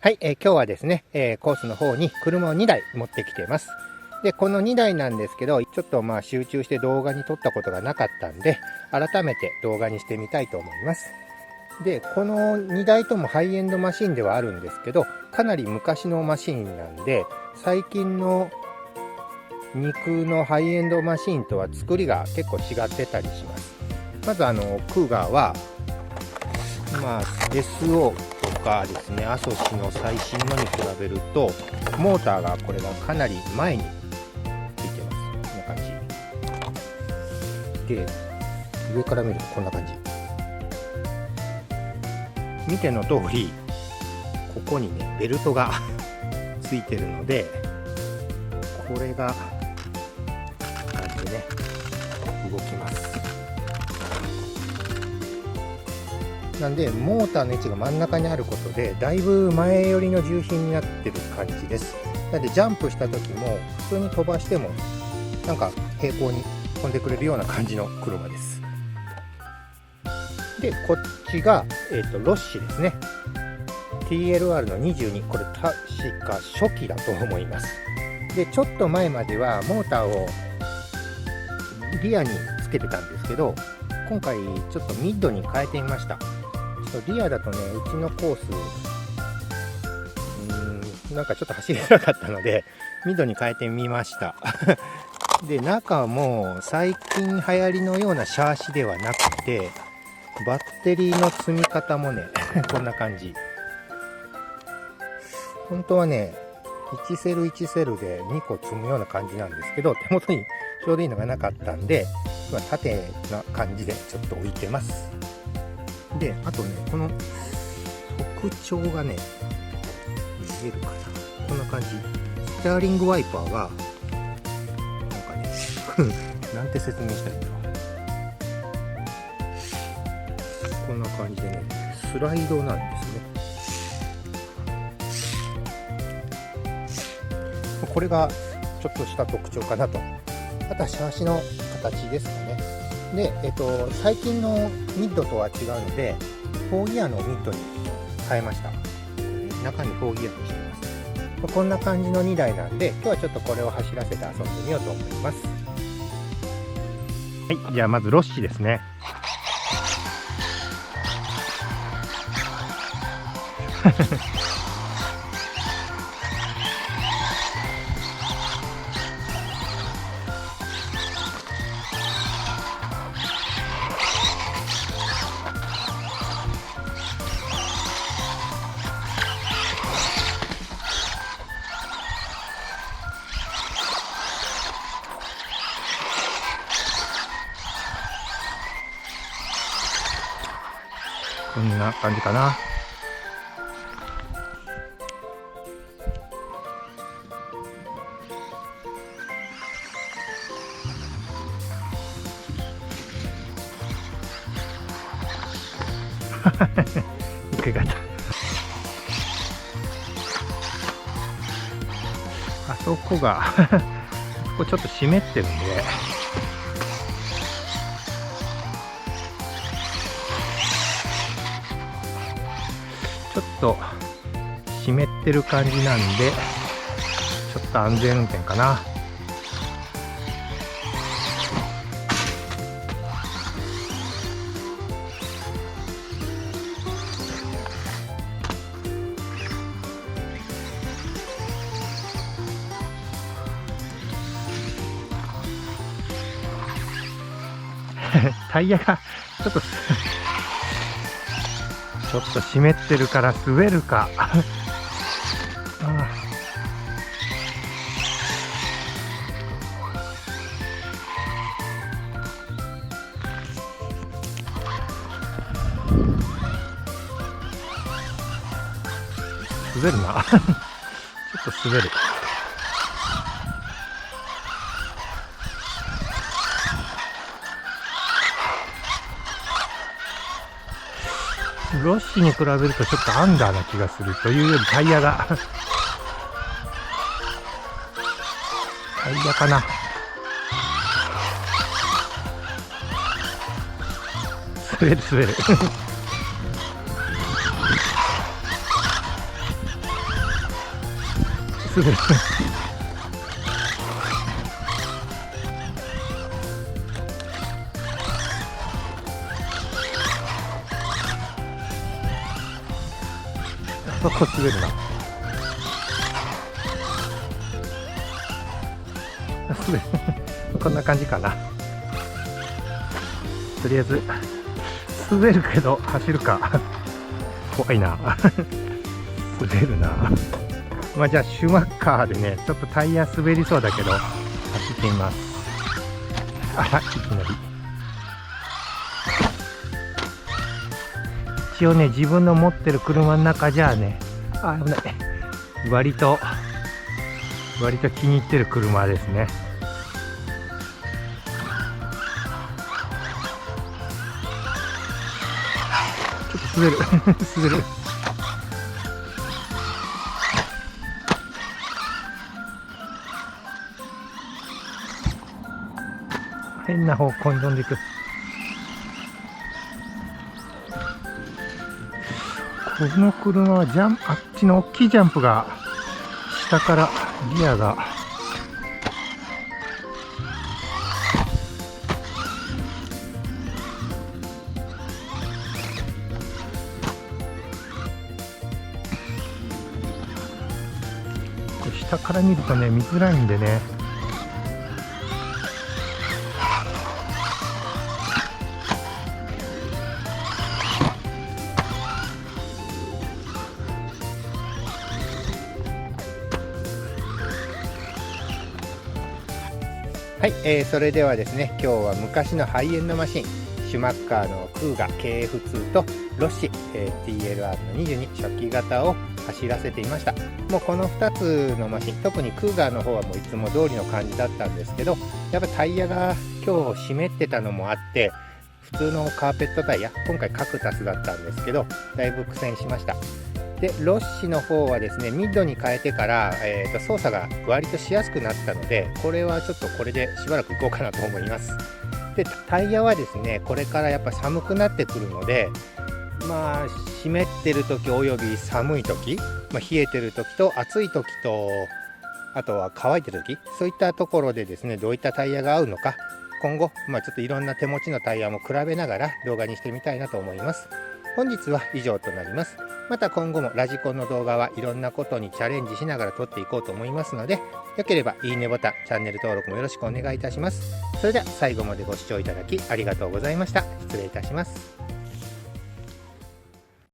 はい、今日はですね、コースの方に車を2台持ってきています。で、この2台なんですけど、ちょっと集中して動画に撮ったことがなかったんで、改めて動画にしてみたいと思います。で、この2台ともハイエンドマシンではあるんですけど、かなり昔のマシンなんで、最近の肉のハイエンドマシンとは作りが結構違ってたりします。まずクーガーは、SO とかですね、アソシの最新のに比べると、モーターがこれがかなり前についてます。こんな感じ。で、上から見るとこんな感じ。見ての通り、ここにね、ベルトがついてるので、これが、感じでね、動きます。なんでモーターの位置が真ん中にあることでだいぶ前寄りの重心になってる感じです。なのでジャンプした時も普通に飛ばしてもなんか平行に飛んでくれるような感じの車です。でこっちが、ロッシですね。 TLR の22、これ確か初期だと思います。でちょっと前まではモーターをリアにつけてたんですけど、今回ちょっとミッドに変えてみました。リアだとね、うちのコースなんかちょっと走りづらかったのでミッドに変えてみましたで中も最近流行りのようなシャーシではなくて、バッテリーの積み方もねこんな感じ。本当はね1セル1セルで2個積むような感じなんですけど、手元にちょうどいいのがなかったんで、縦な感じでちょっと置いてます。で、あとね、この特徴がね、見えるかな、こんな感じ。スターリングワイパーが、なんかね、なんて説明したらいいんだろう。こんな感じでね、スライドなんですね。これがちょっとした特徴かなと。あとはシャーシの形ですかね。で、最近のミッドとは違うので、4ギアのミッドに変えました。中に4ギアにしてます。こんな感じの2台なんで、今日はちょっとこれを走らせて遊んでみようと思います。はい、じゃあまずロッシですね。こんな感じかな。受け方あそこがここちょっと湿ってるんで、ちょっと湿ってる感じなんで、ちょっと安全運転かな。タイヤがちょっと湿ってるから滑るか滑るなちょっと滑る。ロッシに比べるとちょっとアンダーな気がするというよりタイヤがタイヤかな。滑る滑る。そこ滑るな。滑る。こんな感じかな。とりあえず滑るけど走るか。怖いな。滑るな。まあじゃあシュマッカーでね、ちょっとタイヤ滑りそうだけど走ってみます。あら、いきなり。一応ね、自分の持ってる車の中じゃあね、あ、危ない。割と気に入ってる車ですね。ちょっと滑る。滑る。変な方向に飛んでいく。この車はあっちの大きいジャンプが下からギアが下から見るとね見づらいんでね。はい、それではですね、今日は昔のハイエンドマシン、シュマッカーのクーガ KF2 とロッシ、TLR の22初期型を走らせていました。もうこの2つのマシン、特にクーガーの方はもういつも通りの感じだったんですけど、やっぱタイヤが今日湿ってたのもあって、普通のカーペットタイヤ、今回カクタスだったんですけど、だいぶ苦戦しました。でロッシの方はですね、ミッドに変えてから、操作が割としやすくなったので、これはちょっとこれでしばらく行こうかなと思います。でタイヤはですね、これからやっぱ寒くなってくるので、まあ湿ってる時および寒い時、冷えてる時と暑い時と、あとは乾いてる時、そういったところでですね、どういったタイヤが合うのか、今後、ちょっといろんな手持ちのタイヤも比べながら動画にしてみたいなと思います。本日は以上となります。また今後もラジコンの動画はいろんなことにチャレンジしながら撮っていこうと思いますので、よければいいねボタン、チャンネル登録もよろしくお願いいたします。それでは最後までご視聴いただきありがとうございました。失礼いたします。